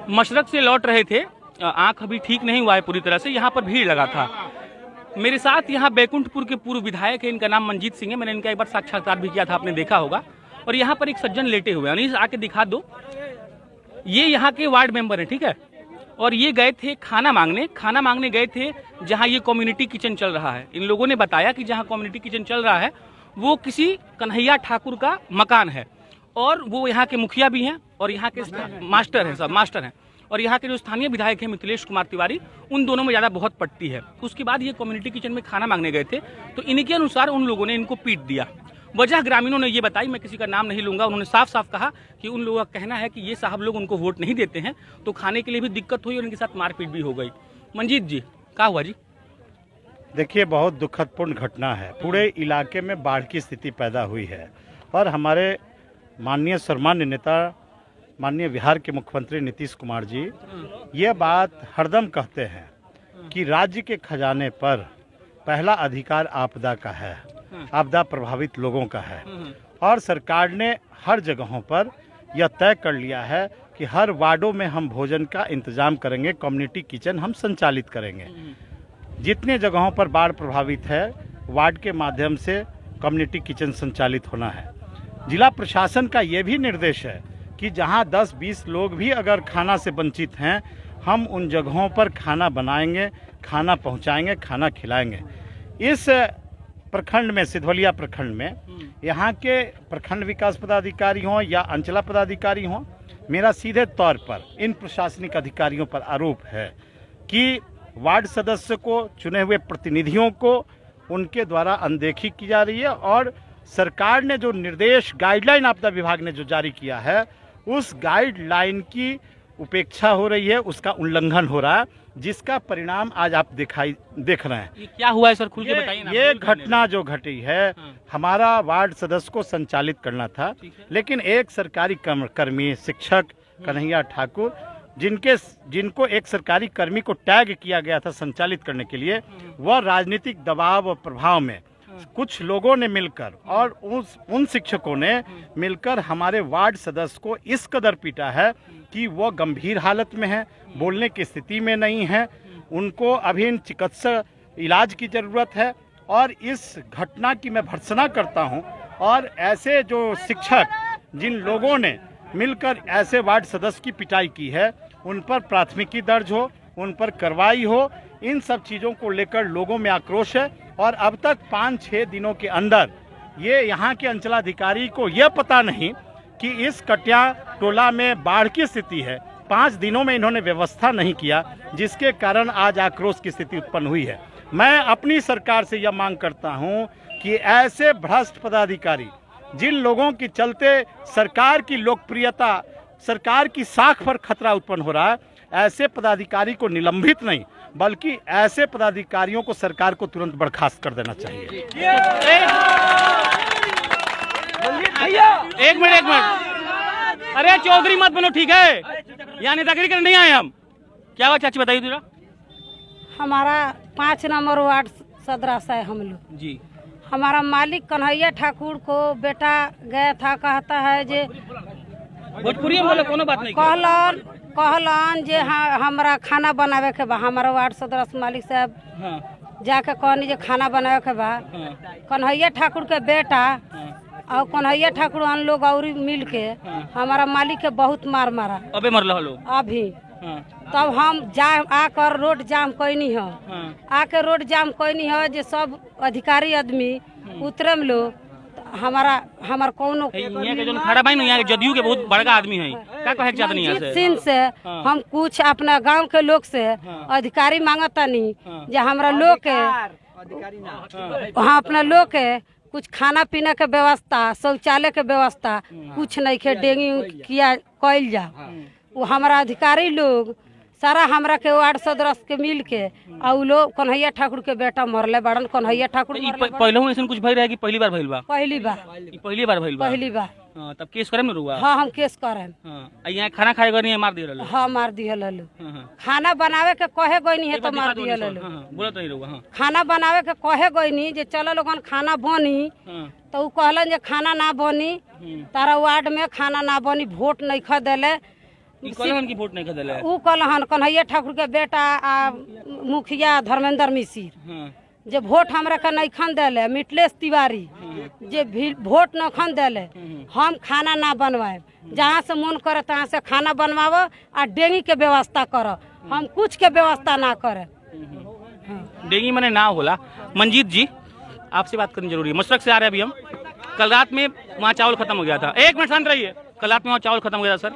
मशरक से लौट रहे थे, आंख अभी ठीक नहीं हुआ है पूरी तरह से, यहाँ पर भीड़ लगा था। मेरे साथ यहाँ बैकुंठपुर के पूर्व विधायक है, इनका नाम मंजीत सिंह है। मैंने इनका एक बार साक्षात्कार भी किया था, आपने देखा होगा। और यहाँ पर एक सज्जन लेटे हुए हैं, अनीस आके दिखा दो। ये यहाँ के वार्ड मेंबर हैं, ठीक है। और ये गए थे खाना मांगने गए थे जहाँ ये कम्युनिटी किचन चल रहा है। इन लोगों ने बताया कि जहाँ कम्युनिटी किचन चल रहा है वो किसी कन्हैया ठाकुर का मकान है, और वो यहाँ के मुखिया भी हैं और यहाँ के मास्टर हैं। और यहाँ के जो स्थानीय विधायक हैं मिथिलेश कुमार तिवारी, उन दोनों में ज़्यादा बहुत पटती है। उसके बाद ये कम्युनिटी किचन में खाना मांगने गए थे, तो इनके अनुसार उन लोगों ने इनको पीट दिया। वजह ग्रामीणों ने ये बताई, मैं किसी का नाम नहीं लूंगा। उन्होंने साफ साफ कहा कि उन लोगों का कहना है कि ये साहब लोग उनको वोट नहीं देते हैं, तो खाने के लिए भी दिक्कत हुई और इनके साथ मारपीट भी हो गई। मंजीत जी, क्या हुआ जी? देखिए, बहुत दुखदपूर्ण घटना है। पूरे इलाके में बाढ़ की स्थिति पैदा हुई है और हमारे माननीय सर्वमान्य नेता, माननीय बिहार के मुख्यमंत्री नीतीश कुमार जी ये बात हरदम कहते हैं कि राज्य के खजाने पर पहला अधिकार आपदा का है, आपदा प्रभावित लोगों का है। और सरकार ने हर जगहों पर यह तय कर लिया है कि हर वार्डों में हम भोजन का इंतजाम करेंगे, कम्युनिटी किचन हम संचालित करेंगे। जितने जगहों पर बाढ़ प्रभावित है, वार्ड के माध्यम से कम्युनिटी किचन संचालित होना है। जिला प्रशासन का ये भी निर्देश है कि जहां 10-20 लोग भी अगर खाना से वंचित हैं, हम उन जगहों पर खाना बनाएंगे, खाना पहुंचाएंगे, खाना खिलाएंगे। इस प्रखंड में, सिधवलिया प्रखंड में, यहाँ के प्रखंड विकास पदाधिकारी हों या अंचला पदाधिकारी हों, मेरा सीधे तौर पर इन प्रशासनिक अधिकारियों पर आरोप है कि वार्ड सदस्य को, चुने हुए प्रतिनिधियों को उनके द्वारा अनदेखी की जा रही है। और सरकार ने जो निर्देश, गाइडलाइन आपदा विभाग ने जो जारी किया है, उस गाइडलाइन की उपेक्षा हो रही है, उसका उल्लंघन हो रहा है, जिसका परिणाम आज आप देख रहे हैं। ये क्या हुआ है सर, खुल के बताइए ना। ये घटना जो घटी है, हमारा वार्ड सदस्य को संचालित करना था, लेकिन एक सरकारी कर्मी, शिक्षक कन्हैया ठाकुर, जिनको एक सरकारी कर्मी को टैग किया गया था संचालित करने के लिए, वह राजनीतिक दबाव और प्रभाव में कुछ लोगों ने मिलकर और उन शिक्षकों ने मिलकर हमारे वार्ड सदस्य को इस कदर पीटा है कि वो गंभीर हालत में है, बोलने की स्थिति में नहीं है, उनको अभी चिकित्सा इलाज की ज़रूरत है। और इस घटना की मैं भर्त्सना करता हूं, और ऐसे जो शिक्षक, जिन लोगों ने मिलकर ऐसे वार्ड सदस्य की पिटाई की है, उन पर प्राथमिकी दर्ज हो, उन पर कार्रवाई हो। इन सब चीज़ों को लेकर लोगों में आक्रोश है। और अब तक 5-6 दिनों के अंदर ये यहाँ के अंचलाधिकारी को यह पता नहीं कि इस कटिया टोला में बाढ़ की स्थिति है। 5 दिनों में इन्होंने व्यवस्था नहीं किया, जिसके कारण आज आक्रोश की स्थिति उत्पन्न हुई है। मैं अपनी सरकार से यह मांग करता हूं कि ऐसे भ्रष्ट पदाधिकारी, जिन लोगों के चलते सरकार की लोकप्रियता, सरकार की साख पर खतरा उत्पन्न हो रहा है, ऐसे पदाधिकारी को निलंबित नहीं, बल्कि ऐसे पदाधिकारियों को सरकार को तुरंत बर्खास्त कर देना चाहिए। एक मिनट। अरे चौधरी मत बनो, ठीक है? यहाँ नेतागिरी करने नहीं आए हम। क्या बात चाची, बताइए जरा। हमारा 5 नंबर वार्ड सदस्य है हम लोग जी। हमारा मालिक कन्हैया ठाकुर को बेटा गया था, कहता है जे भोजपुरी में बोले, कोनो बात नहीं, कहलन जे हमरा खाना बनावे के बा। हमारा वार्ड सदस्य मालिक साहब जाके कहनी जे खाना बनावे के बा। कन्हैया ठाकुर के बेटा और कन्हैया ठाकुर अन लोग और मिल के हमारा मालिक के बहुत मारा। अबे मरल हलो अभी। तब हम आकर रोड जाम कैनी है, आके रोड जाम कैनी है जे सब अधिकारी आदमी उतरे में लोग हमार कौनो यहाँ के जो खड़ा भाई ना, यहाँ के जदयू के बहुत बड़का आदमी है, क्या कहे चाहते नहीं? मंजीत सिंह से हम कुछ अपना गांव के लोग से अधिकारी मांगता नहीं जे हमरा लोग के, हाँ, अपना लोग के कुछ खाना पीना के व्यवस्था, शौचालय के व्यवस्था कुछ नहीं के डेंगी किया कैल जा। वो हमारा अधिकारी लोग सारा हमरा के वार्ड सदस्य के मिल के और लोग कन्हैया ठाकुर के बेटा मरले बड़न। कन्हैया ठाकुर पहले ऐसा कुछ भइल रहे कि पहली बार भइल बा? पहली बार भइल बा। पहली बार। तब केस करे में रुआ? हाँ, हम केस करे। यहाँ खाना खाए गए मार दिए? हाँ, मार दिए ललू। खाना बनावे के कहे गई नहीं है तो मार दिए ललू। बोलत नहीं रुआ? खाना बनावे के कहे गई नहीं जे चलो लोगन खाना बनी, तो वो कहलन जे खाना ना बनी, तारा वार्ड में खाना ना बनी, वोट नहीं खा देले, कौन की वोट नहीं खदल है? ऊ कहलन कन्हैया ठाकुर के बेटा आ मुखिया धर्मेंद्र मिसिर हाँ, जे वोट हमरा के नहीं खन दिले, मिथिलेश तिवारी जे वोट न खन दिले, हम खाना ना बनवाए, जहाँ से मन करे तहाँ से खाना बनवाव आ डेंगी के व्यवस्था कर, हम कुछ के व्यवस्था ना करे। डेंगी मने ना होला। मंजीत जी, आपसे बात करनी जरूरी है। मशरक से आ रहे हैं अभी हम। कल रात में वहाँ चावल खत्म हो गया था। एक मिनट शांत रहिए। कल रात में वहाँ चावल खत्म हो गया था सर,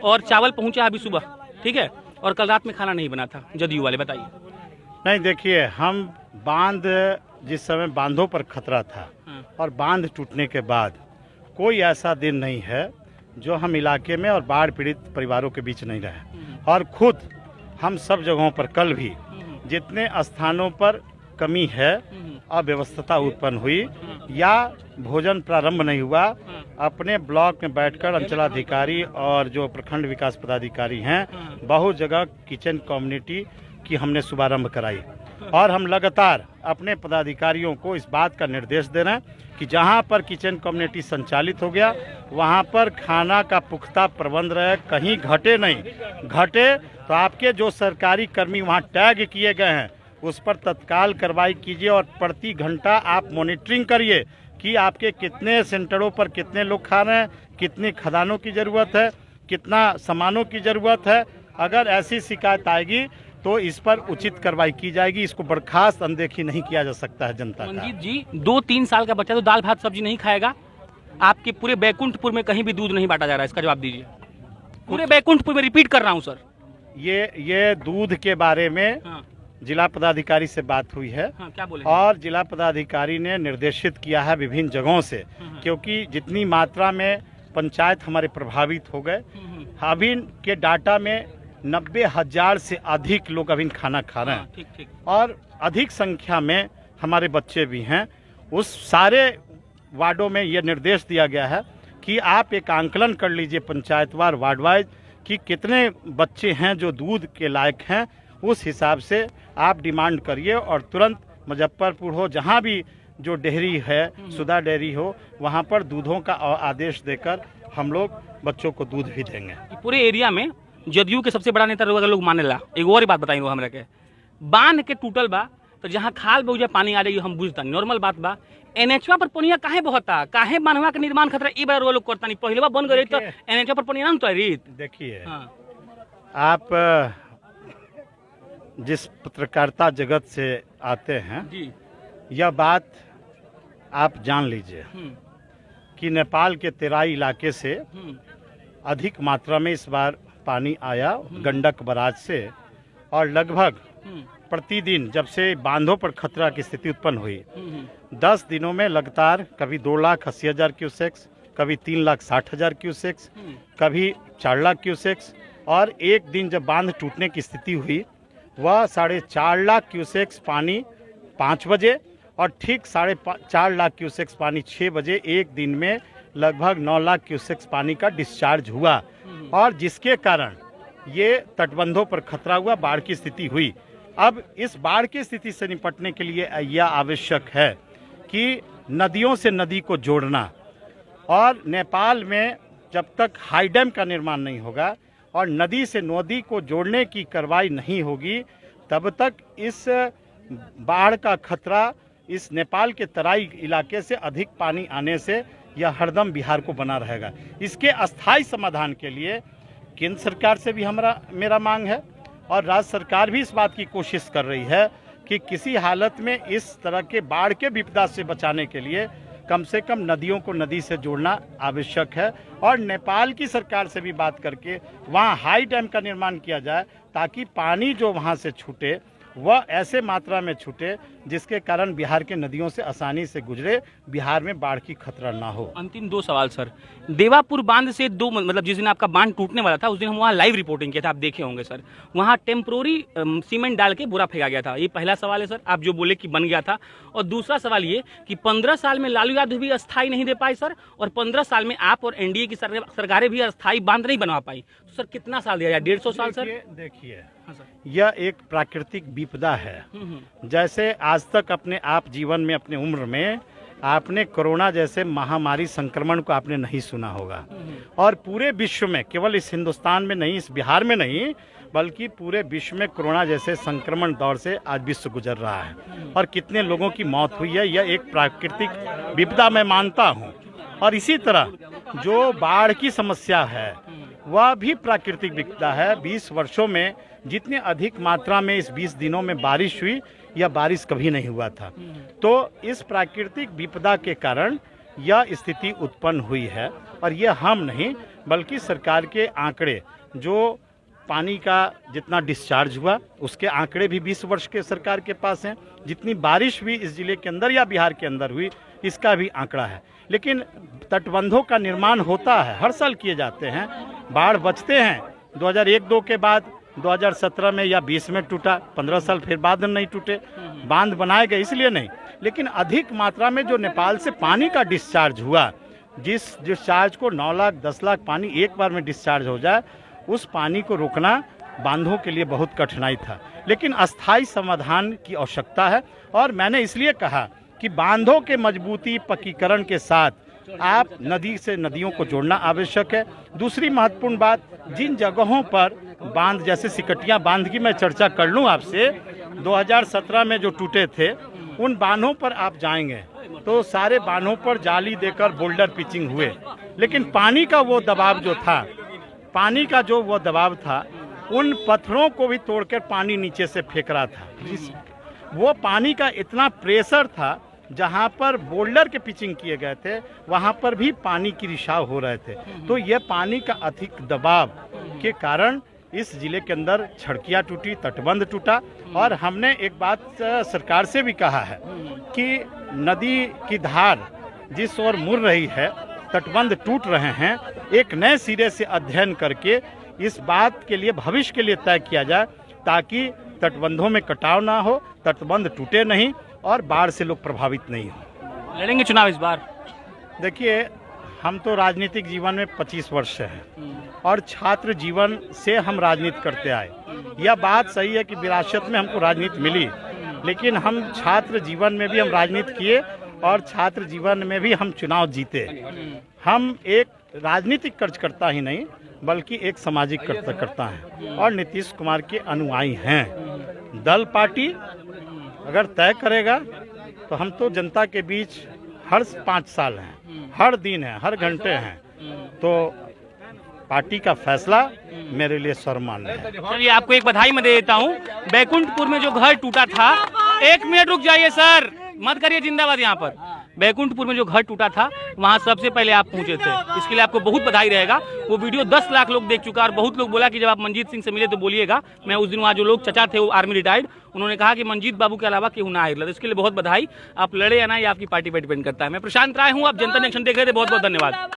और चावल पहुँचा अभी सुबह, ठीक है, और कल रात में खाना नहीं बना था। जदयू वाले बताइए। नहीं, देखिए, हम बांध, जिस समय बांधों पर खतरा था और बांध टूटने के बाद कोई ऐसा दिन नहीं है जो हम इलाके में और बाढ़ पीड़ित परिवारों के बीच नहीं रहे। और खुद हम सब जगहों पर कल भी जितने स्थानों पर कमी है, अव्यवस्था उत्पन्न हुई या भोजन प्रारंभ नहीं हुआ, अपने ब्लॉक में बैठकर अंचलाधिकारी और जो प्रखंड विकास पदाधिकारी हैं, बहुत जगह किचन कम्युनिटी की हमने शुभारंभ कराई। और हम लगातार अपने पदाधिकारियों को इस बात का निर्देश दे रहे हैं कि जहां पर किचन कम्युनिटी संचालित हो गया वहां पर खाना का पुख्ता प्रबंध रहे, कहीं घटे नहीं। घटे तो आपके जो सरकारी कर्मी वहां टैग किए गए हैं उस पर तत्काल कार्रवाई कीजिए और प्रति घंटा आप मॉनिटरिंग करिए कि आपके कितने सेंटरों पर कितने लोग खा रहे हैं, कितनी खदानों की ज़रूरत है, कितना सामानों की ज़रूरत है। अगर ऐसी शिकायत आएगी तो इस पर उचित कार्रवाई की जाएगी। इसको बर्खास्त अनदेखी नहीं किया जा सकता है जनता का। मंजीत जी, 2-3 साल का बच्चा तो दाल भात सब्जी नहीं खाएगा। आपके पूरे बैकुंठपुर में कहीं भी दूध नहीं बांटा जा रहा है, इसका जवाब दीजिए। पूरे बैकुंठपुर में, रिपीट कर रहा हूँ सर। ये दूध के बारे में हाँ, जिला पदाधिकारी से बात हुई है। हाँ, क्या बोले? और जिला पदाधिकारी ने निर्देशित किया है विभिन्न जगहों से, क्योंकि जितनी मात्रा में पंचायत हमारे प्रभावित हो गए, अभी के डाटा में 90,000 से अधिक लोग अभी खाना खा रहे हैं। ठीक ठीक। और अधिक संख्या में हमारे बच्चे भी हैं। उस सारे वार्डों में ये निर्देश दिया गया है कि आप एक आंकलन कर लीजिए पंचायतवार, वार्ड वाइज, कि कितने बच्चे हैं जो दूध के लायक हैं। उस हिसाब से आप डिमांड करिए और तुरंत मुजफ्फरपुर हो, जहाँ भी जो डेयरी है, सुधा डेयरी हो, वहाँ पर दूधों का आदेश देकर हम लोग बच्चों को दूध भी देंगे। पूरे एरिया में जदयू के सबसे बड़ा नेता लोग मानेला। एक और बात बताइए हमरा के, बांध के टूटल बा तो जहाँ खाल बहुजा पानी आ रही हम बुझता, नॉर्मल बात बा। एनएचवा पर पनिया काहे बहता, काहे बांधवा के निर्माण खतरा ई बार लोग करता नहीं, पहले बन गए तो एनएचवा पर पनिया ना उतरी। देखिए, हाँ, आप जिस पत्रकारिता जगत से आते हैं जी, यह बात आप जान लीजिए कि नेपाल के तेराई इलाके से अधिक मात्रा में इस बार पानी आया गंडक बराज से, और लगभग प्रतिदिन जब से बांधों पर खतरा की स्थिति उत्पन्न हुई 10 दिनों में लगातार कभी 2,80,000 क्यूसेक्स, कभी 3,60,000 क्यूसेक्स, कभी 4,00,000 क्यूसेक्स, और एक दिन जब बांध टूटने की स्थिति हुई वह 4.5 क्यूसेक्स पानी 5 बजे और ठीक 4.5 क्यूसेक्स पानी 6 बजे, एक दिन में लगभग 9,00,000 क्यूसेक्स पानी का डिस्चार्ज हुआ, और जिसके कारण ये तटबंधों पर खतरा हुआ, बाढ़ की स्थिति हुई। अब इस बाढ़ की स्थिति से निपटने के लिए यह आवश्यक है कि नदियों से नदी को जोड़ना, और नेपाल में जब तक हाई डैम का निर्माण नहीं होगा और नदी से नदी को जोड़ने की कार्रवाई नहीं होगी, तब तक इस बाढ़ का खतरा इस नेपाल के तराई इलाके से अधिक पानी आने से यह हरदम बिहार को बना रहेगा। इसके अस्थायी समाधान के लिए केंद्र सरकार से भी मेरा मांग है, और राज्य सरकार भी इस बात की कोशिश कर रही है कि किसी हालत में इस तरह के बाढ़ के विपदा से बचाने के लिए कम से कम नदियों को नदी से जोड़ना आवश्यक है, और नेपाल की सरकार से भी बात करके वहाँ हाई डैम का निर्माण किया जाए ताकि पानी जो वहाँ से छूटे वह ऐसे मात्रा में छूटे जिसके कारण बिहार के नदियों से आसानी से गुजरे, बिहार में बाढ़ की खतरा ना हो। अंतिम 2 सवाल सर। देवापुर बांध से मतलब जिस दिन आपका बांध टूटने वाला था उस दिन हम वहाँ लाइव रिपोर्टिंग किया था, आप देखे होंगे सर। वहाँ टेम्प्रोरी सीमेंट डाल के बुरा फेंका गया था। ये पहला सवाल है सर, आप जो बोले कि बन गया था। और दूसरा सवाल ये कि 15 साल में लालू यादव भी अस्थायी नहीं दे पाए सर, और 15 साल में आप और एनडीए की सरकारें भी अस्थायी बांध नहीं बनवा पाई। तो सर कितना साल दिया जाए? 150 साल सर? देखिए, यह एक प्राकृतिक विपदा है। जैसे आज तक अपने आप जीवन में, अपने उम्र में आपने कोरोना जैसे महामारी संक्रमण को आपने नहीं सुना होगा। और पूरे विश्व में, केवल इस हिंदुस्तान में नहीं, इस बिहार में नहीं, बल्कि पूरे विश्व में कोरोना जैसे संक्रमण दौर से आज विश्व गुजर रहा है। और कितने लोगों की मौत हुई है, यह एक प्राकृतिक विपदा मैं मानता हूँ। और इसी तरह जो बाढ़ की समस्या है वह भी प्राकृतिक विपदा है। 20 वर्षों में जितने अधिक मात्रा में इस 20 दिनों में बारिश हुई, यह बारिश कभी नहीं हुआ था। तो इस प्राकृतिक विपदा के कारण यह स्थिति उत्पन्न हुई है। और यह हम नहीं, बल्कि सरकार के आंकड़े, जो पानी का जितना डिस्चार्ज हुआ उसके आंकड़े भी 20 वर्ष के सरकार के पास हैं। जितनी बारिश हुई इस जिले के अंदर या बिहार के अंदर हुई, इसका भी आंकड़ा है। लेकिन तटबंधों का निर्माण होता है, हर साल किए जाते हैं। बाढ़ बचते हैं 2001-2 के बाद, 2017 में या 20 में टूटा, 15 साल फिर बाद नहीं टूटे। बांध बनाए गए इसलिए नहीं, लेकिन अधिक मात्रा में जो नेपाल से पानी का डिस्चार्ज हुआ, जिस डिस्चार्ज को 9 लाख 10 लाख पानी एक बार में डिस्चार्ज हो जाए, उस पानी को रोकना बांधों के लिए बहुत कठिनाई था। लेकिन अस्थायी समाधान की आवश्यकता है। और मैंने इसलिए कहा कि बांधों के मजबूती पक्कीकरण के साथ आप नदी से नदियों को जोड़ना आवश्यक है। दूसरी महत्वपूर्ण बात, जिन जगहों पर बांध, जैसे सिकटिया बांध की मैं चर्चा कर लूँ आपसे, 2017 में जो टूटे थे, उन बांधों पर आप जाएंगे तो सारे बांधों पर जाली देकर बोल्डर पिचिंग हुए, लेकिन पानी का वो दबाव जो था, पानी का जो वो दबाव था, उन पत्थरों को भी तोड़कर पानी नीचे से फेंक रहा था। वो पानी का इतना प्रेशर था, जहाँ पर बोल्डर के पिचिंग किए गए थे वहाँ पर भी पानी की रिसाव हो रहे थे। तो यह पानी का अधिक दबाव के कारण इस जिले के अंदर सड़कियाँ टूटी, तटबंध टूटा। और हमने एक बात सरकार से भी कहा है कि नदी की धार जिस ओर मुड़ रही है, तटबंध टूट रहे हैं, एक नए सिरे से अध्ययन करके इस बात के लिए भविष्य के लिए तय किया जाए ताकि तटबंधों में कटाव ना हो, तटबंध टूटे नहीं और बाढ़ से लोग प्रभावित नहीं हो। लड़ेंगे चुनाव इस बार? देखिए, हम तो राजनीतिक जीवन में 25 वर्ष से हैं और छात्र जीवन से हम राजनीति करते आए। यह बात सही है कि विरासत में हमको राजनीति मिली, लेकिन हम छात्र जीवन में भी हम राजनीति किए और छात्र जीवन में भी हम चुनाव जीते। हम एक राजनीतिक कार्यकर्ता ही नहीं, बल्कि एक सामाजिक कार्यकर्ता हैं और नीतीश कुमार के अनुयायी हैं। दल पार्टी अगर तय करेगा तो हम तो जनता के बीच हर 5 साल हैं, हर दिन है, हर घंटे हैं। तो पार्टी का फैसला मेरे लिए सर्वमान्य है। चलिए, आपको एक बधाई मैं दे देता हूँ। बैकुंठपुर में जो घर टूटा था, 1 मिनट रुक जाइए सर, मत करिए जिंदाबाद। यहाँ पर बैकुंठपुर में जो घर टूटा था, वहाँ सबसे पहले आप पहुंचे थे, इसके लिए आपको बहुत बधाई रहेगा। वो वीडियो 10 लाख लोग देख चुका और बहुत लोग बोला कि जब आप मंजीत सिंह से मिले तो बोलिएगा। मैं उस दिन वहाँ जो लोग चचा थे, वो आर्मी रिटायर्ड, उन्होंने कहा कि मंजीत बाबू के अलावा केहू ना आए। इसके लिए बहुत बधाई। आप लड़े या ना, ये आपकी पार्टी पर डिपेंड करता है। मैं प्रशांत राय हूँ, आप जनता नेक्शन देख रहे थे। बहुत बहुत धन्यवाद।